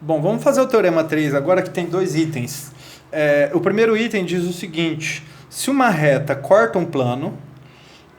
Bom, vamos fazer o teorema 3 agora que tem dois itens. O primeiro item diz o seguinte: se uma reta corta um plano,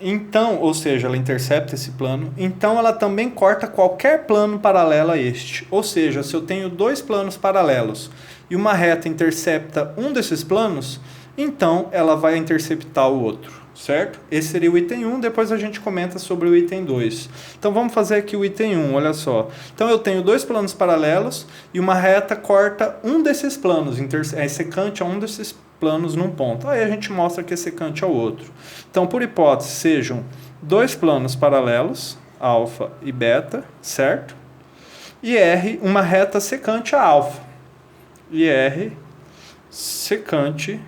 então, ou seja, ela intercepta esse plano, então ela também corta qualquer plano paralelo a este. Ou seja, se eu tenho dois planos paralelos e uma reta intercepta um desses planos, então ela vai interceptar o outro, certo? Esse seria o item 1, depois a gente comenta sobre o item 2. Então vamos fazer aqui o item 1, olha só. Então eu tenho dois planos paralelos e uma reta corta um desses planos, é secante a um desses planos num ponto. Aí a gente mostra que é secante ao outro. Então, por hipótese, sejam dois planos paralelos, alfa e beta, certo? E R, uma reta secante a alfa. E R, secante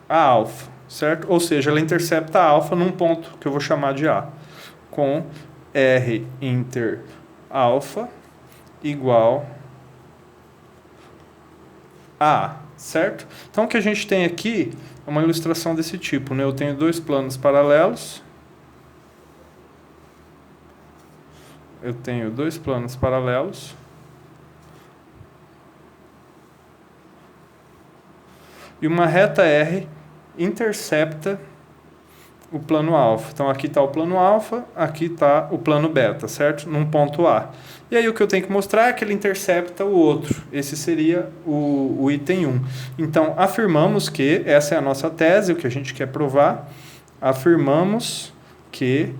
a alfa, certo? Ou seja, ela intercepta a alfa num ponto que eu vou chamar de A, com R inter alfa igual a, certo? Então o que a gente tem aqui é uma ilustração desse tipo, né? Eu tenho dois planos paralelos. Eu tenho dois planos paralelos. E uma reta R intercepta o plano alfa. Então aqui está o plano alfa, aqui está o plano beta, certo? Num ponto A. E aí o que eu tenho que mostrar é que ele intercepta o outro. Esse seria o item 1. Então afirmamos que, essa é a nossa tese, o que a gente quer provar, afirmamos que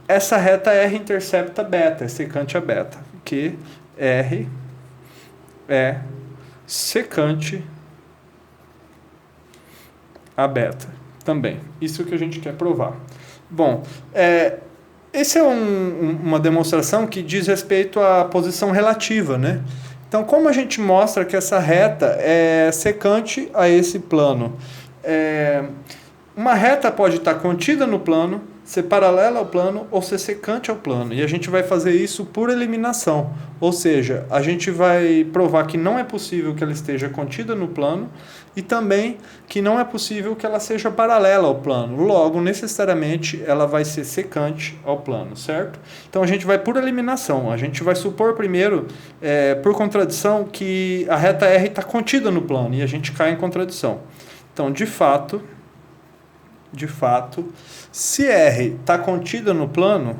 essa reta R intercepta beta, é secante a beta. Que R é secante a beta também. Isso que a gente quer provar. Bom, esse é uma demonstração que diz respeito à posição relativa, né? Então, como a gente mostra que essa reta é secante a esse plano? Uma reta pode estar contida no plano, ser paralela ao plano ou ser secante ao plano. E a gente vai fazer isso por eliminação. Ou seja, a gente vai provar que não é possível que ela esteja contida no plano e também que não é possível que ela seja paralela ao plano. Logo, necessariamente, ela vai ser secante ao plano, certo? Então, a gente vai por eliminação. A gente vai supor primeiro, por contradição, que a reta R está contida no plano e a gente cai em contradição. Então, de fato, se R está contida no plano,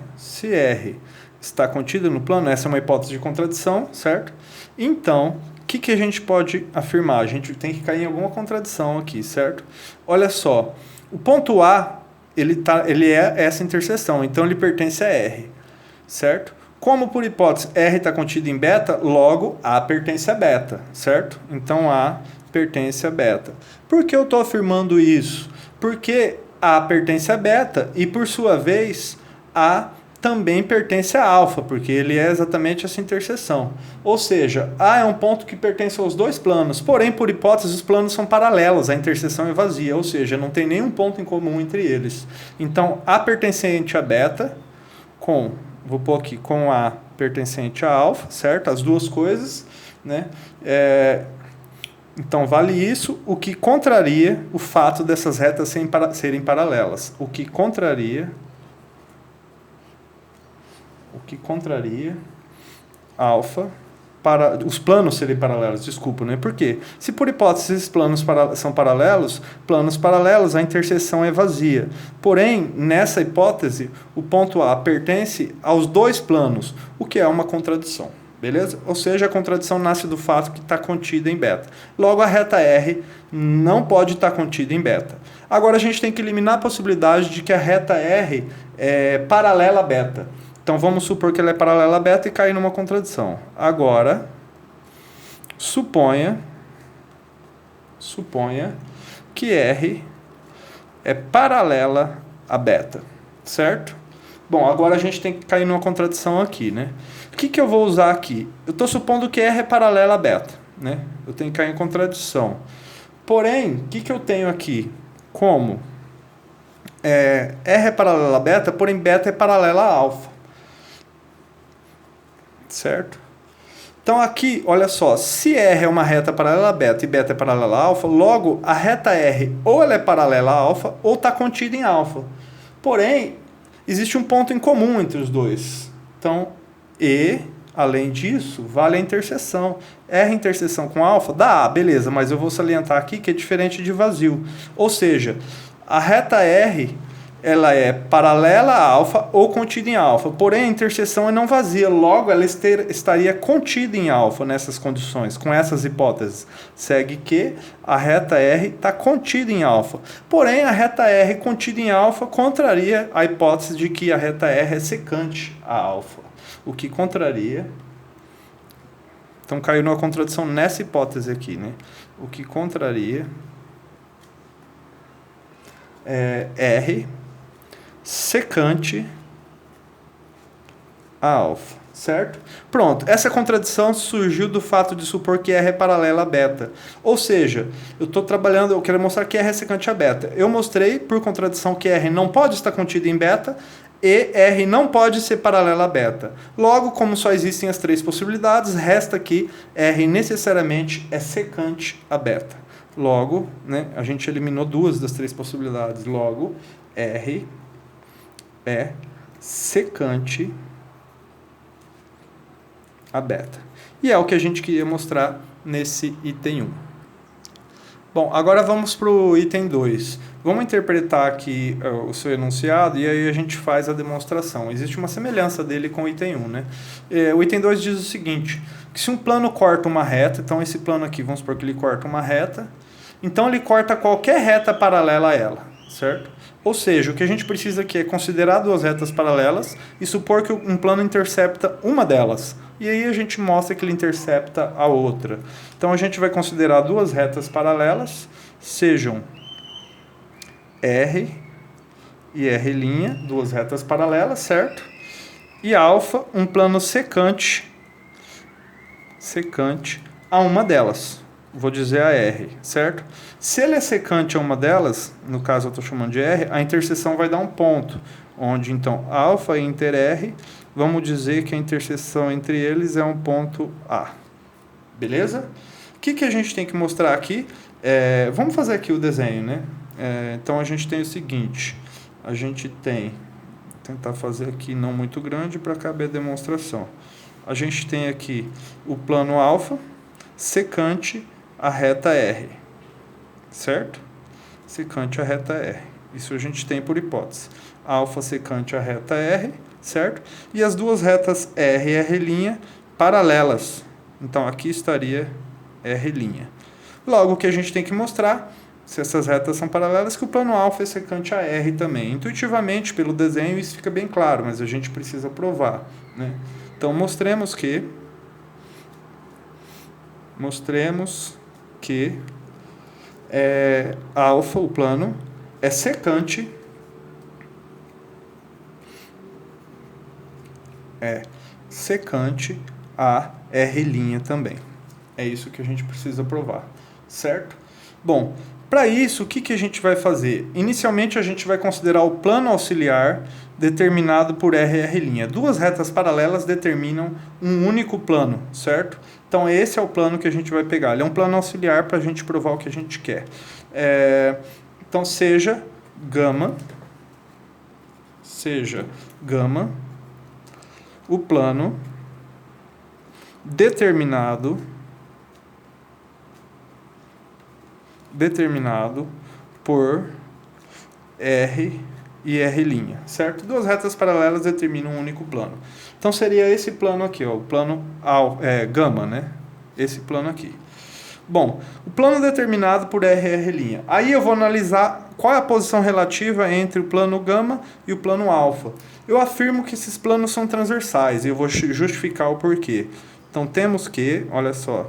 essa é uma hipótese de contradição, certo? Então, o que a gente pode afirmar? A gente tem que cair em alguma contradição aqui, certo? Olha só, o ponto A, ele é essa interseção, então ele pertence a R, certo? Como, por hipótese, R está contido em beta, logo A pertence a beta, certo? Então A pertence a beta. Por que eu estou afirmando isso? Porque A pertence a beta e, por sua vez, A também pertence a alfa, porque ele é exatamente essa interseção. Ou seja, A é um ponto que pertence aos dois planos, porém, por hipótese, os planos são paralelos, a interseção é vazia, ou seja, não tem nenhum ponto em comum entre eles. Então, A pertencente a beta vou pôr aqui, com A pertencente a alfa, certo? As duas coisas, né? Então, vale isso, o que contraria o fato dessas retas serem paralelas. O que contraria alfa para os planos serem paralelos, desculpa, né? Por quê? Se por hipótese esses planos são planos paralelos, a interseção é vazia. Porém, nessa hipótese, o ponto A pertence aos dois planos, o que é uma contradição. Beleza? Ou seja, a contradição nasce do fato que está contida em beta. Logo, a reta R não pode estar contida em beta. Agora, a gente tem que eliminar a possibilidade de que a reta R é paralela a beta. Então, vamos supor que ela é paralela a beta e cair numa contradição. Agora, suponha que R é paralela a beta, certo? Bom, agora a gente tem que cair numa contradição aqui, né? O que eu vou usar aqui? Eu estou supondo que R é paralela a beta, né? Eu tenho que cair em contradição. Porém, o que eu tenho aqui? Como R é paralela a beta, porém beta é paralela a alfa. Certo? Então aqui, olha só, se R é uma reta paralela a beta e beta é paralela a alfa, logo a reta R ou ela é paralela a alfa ou está contida em alfa. Porém, existe um ponto em comum entre os dois. Então, E Além disso, vale a interseção. R interseção com alfa dá A, beleza, mas eu vou salientar aqui que é diferente de vazio. Ou seja, a reta R ela é paralela a alfa ou contida em alfa, porém a interseção é não vazia, logo ela estaria contida em alfa nessas condições, com essas hipóteses. Segue que a reta R está contida em alfa, porém a reta R contida em alfa contraria a hipótese de que a reta R é secante a alfa, o que contraria. Então caiu numa contradição nessa hipótese aqui, né? O que contraria R secante a alfa, certo? Pronto, essa contradição surgiu do fato de supor que R é paralela a beta. Ou seja, eu quero mostrar que R é secante a beta. Eu mostrei, por contradição, que R não pode estar contido em beta e R não pode ser paralela a beta. Logo, como só existem as três possibilidades, resta que R necessariamente é secante a beta. Logo, né, a gente eliminou duas das três possibilidades. Logo, R é secante a beta. E é o que a gente queria mostrar nesse item 1. Bom, agora vamos para o item 2. Vamos interpretar aqui o seu enunciado e aí a gente faz a demonstração. Existe uma semelhança dele com o item 1, né? O item 2 diz o seguinte, que se um plano corta uma reta, então esse plano aqui, vamos supor que ele corta uma reta, então ele corta qualquer reta paralela a ela, certo? Ou seja, o que a gente precisa aqui é considerar duas retas paralelas e supor que um plano intercepta uma delas. E aí a gente mostra que ele intercepta a outra. Então a gente vai considerar duas retas paralelas, sejam R e R', duas retas paralelas, certo? E alfa, um plano secante a uma delas. Vou dizer a R, certo? Se ele é secante a uma delas, no caso eu estou chamando de R, a interseção vai dar um ponto, onde então alfa e inter R, vamos dizer que a interseção entre eles é um ponto A. Beleza? O que a gente tem que mostrar aqui? Vamos fazer aqui o desenho, né? Então a gente tem o seguinte, a gente tem, vou tentar fazer aqui não muito grande para caber a demonstração. A gente tem aqui o plano alfa, secante a reta R, certo? Secante a reta R. Isso a gente tem por hipótese. Alfa secante a reta R, certo? E as duas retas R e R' paralelas. Então aqui estaria R'. Logo, o que a gente tem que mostrar, se essas retas são paralelas, que o plano alfa é secante a R também. Intuitivamente, pelo desenho, isso fica bem claro, mas a gente precisa provar, né? Então mostremos que alfa, o plano, é secante a R' também. É isso que a gente precisa provar, certo? Bom, para isso, o que a gente vai fazer? Inicialmente, a gente vai considerar o plano auxiliar determinado por R e R'. Duas retas paralelas determinam um único plano, certo? Então, esse é o plano que a gente vai pegar. Ele é um plano auxiliar para a gente provar o que a gente quer. Então, seja gama, o plano determinado por R e R', certo? Duas retas paralelas determinam um único plano. Então seria esse plano aqui, ó, o plano gama, né? Esse plano aqui. Bom, o plano determinado por R e R'. Aí eu vou analisar qual é a posição relativa entre o plano gama e o plano alfa. Eu afirmo que esses planos são transversais e eu vou justificar o porquê. Então temos que, olha só,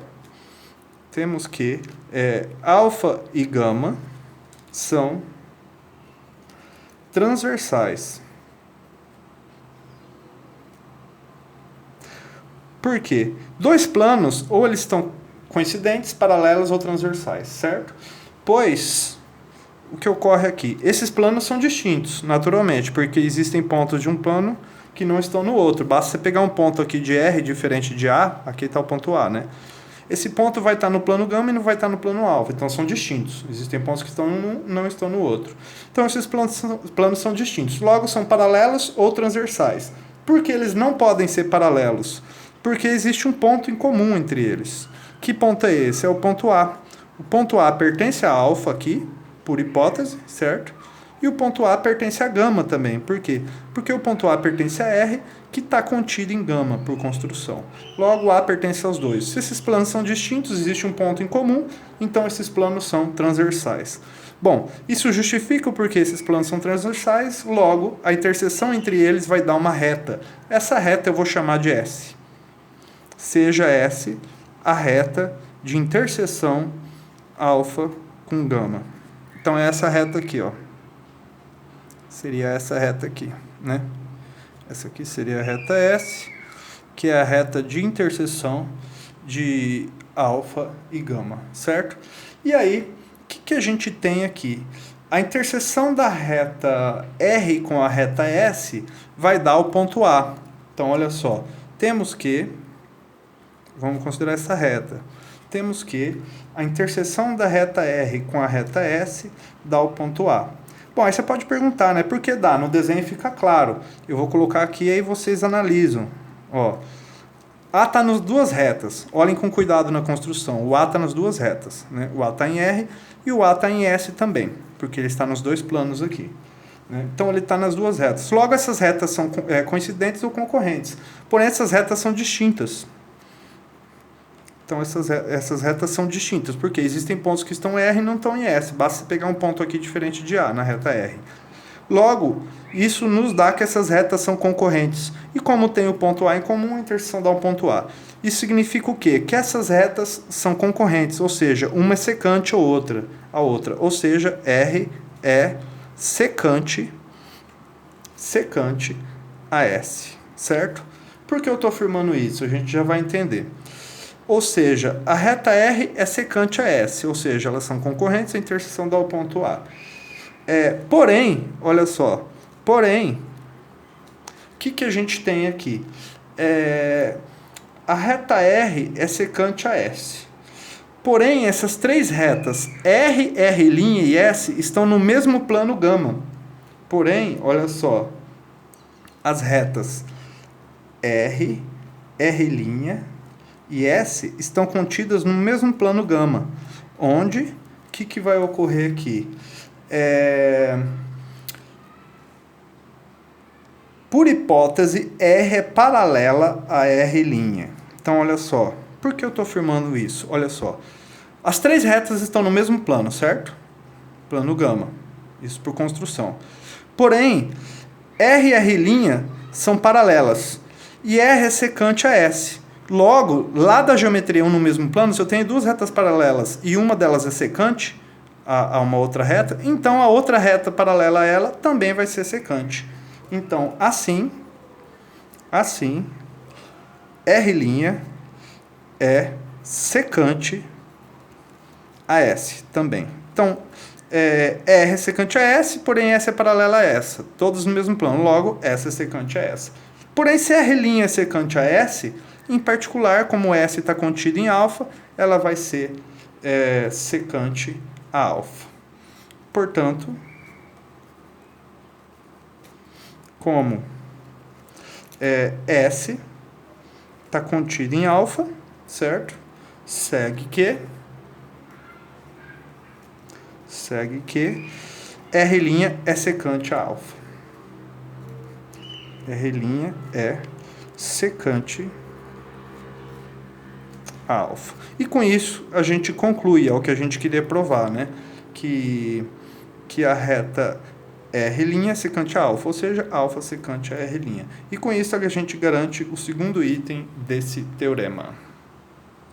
alfa e gama são transversais. Por quê? Dois planos, ou eles estão coincidentes, paralelos ou transversais, certo? Pois, o que ocorre aqui? Esses planos são distintos, naturalmente, porque existem pontos de um plano que não estão no outro. Basta você pegar um ponto aqui de R diferente de A, aqui está o ponto A, né? Esse ponto vai estar no plano gama e não vai estar no plano alfa, então são distintos. Existem pontos que estão em um, não estão no outro. Então esses planos são distintos. Logo, são paralelos ou transversais. Por que eles não podem ser paralelos? Porque existe um ponto em comum entre eles. Que ponto é esse? É o ponto A. O ponto A pertence a alfa aqui, por hipótese, certo? E o ponto A pertence a gama também. Por quê? Porque o ponto A pertence a R, que está contido em gama, por construção. Logo, A pertence aos dois. Se esses planos são distintos, existe um ponto em comum, então esses planos são transversais. Bom, isso justifica porque esses planos são transversais, logo, a interseção entre eles vai dar uma reta. Essa reta eu vou chamar de S. Seja S a reta de interseção alfa com gama. Então é essa reta aqui, ó. Seria essa reta aqui, né? Essa aqui seria a reta S, que é a reta de interseção de alfa e gama, certo? E aí, o que a gente tem aqui? A interseção da reta R com a reta S vai dar o ponto A. Então, olha só, temos que, vamos considerar essa reta, temos que a interseção da reta R com a reta S dá o ponto A. Bom, aí você pode perguntar, né? Por que dá? No desenho fica claro. Eu vou colocar aqui e aí vocês analisam. Ó, A está nas duas retas. Olhem com cuidado na construção. O A está nas duas retas, né? O A está em R e o A está em S também, porque ele está nos dois planos aqui, né? Então ele está nas duas retas. Logo, essas retas são coincidentes ou concorrentes. Porém, essas retas são distintas. Então, essas retas são distintas, porque existem pontos que estão em R e não estão em S. Basta pegar um ponto aqui diferente de A, na reta R. Logo, isso nos dá que essas retas são concorrentes. E como tem o ponto A em comum, a interseção dá um ponto A. Isso significa o quê? Que essas retas são concorrentes, ou seja, uma é secante a outra. Ou seja, R é secante a S, certo? Por que eu estou afirmando isso? A gente já vai entender. Ou seja, a reta R é secante a S, ou seja, elas são concorrentes, a interseção dá o ponto A. Porém, olha só, o que a gente tem aqui? A reta R é secante a S. Porém, essas três retas, R, R' e S, estão no mesmo plano gama. Porém, olha só, as retas R, R' e S estão contidas no mesmo plano gama, onde, o que vai ocorrer aqui? Por hipótese, R é paralela a R'. Então, olha só, por que eu estou afirmando isso? Olha só, as três retas estão no mesmo plano, certo? Plano gama, isso por construção. Porém, R e R' são paralelas, e R é secante a S. Logo, lá da geometria 1 no mesmo plano, se eu tenho duas retas paralelas e uma delas é secante a uma outra reta, então a outra reta paralela a ela também vai ser secante. Então, assim, R' é secante a S também. Então, R é secante a S, porém S é paralela a essa. Todos no mesmo plano, logo, S é secante a essa. Porém, se R' é secante a S, em particular, como S está contido em alfa, ela vai ser secante a alfa. Portanto, como S está contido em alfa, certo? Segue que R' é secante a alfa. R' é secante a alfa. E com isso, a gente conclui, é o que a gente queria provar, né? Que a reta R' é secante a alfa, ou seja, alfa secante a R'. E com isso, a gente garante o segundo item desse teorema.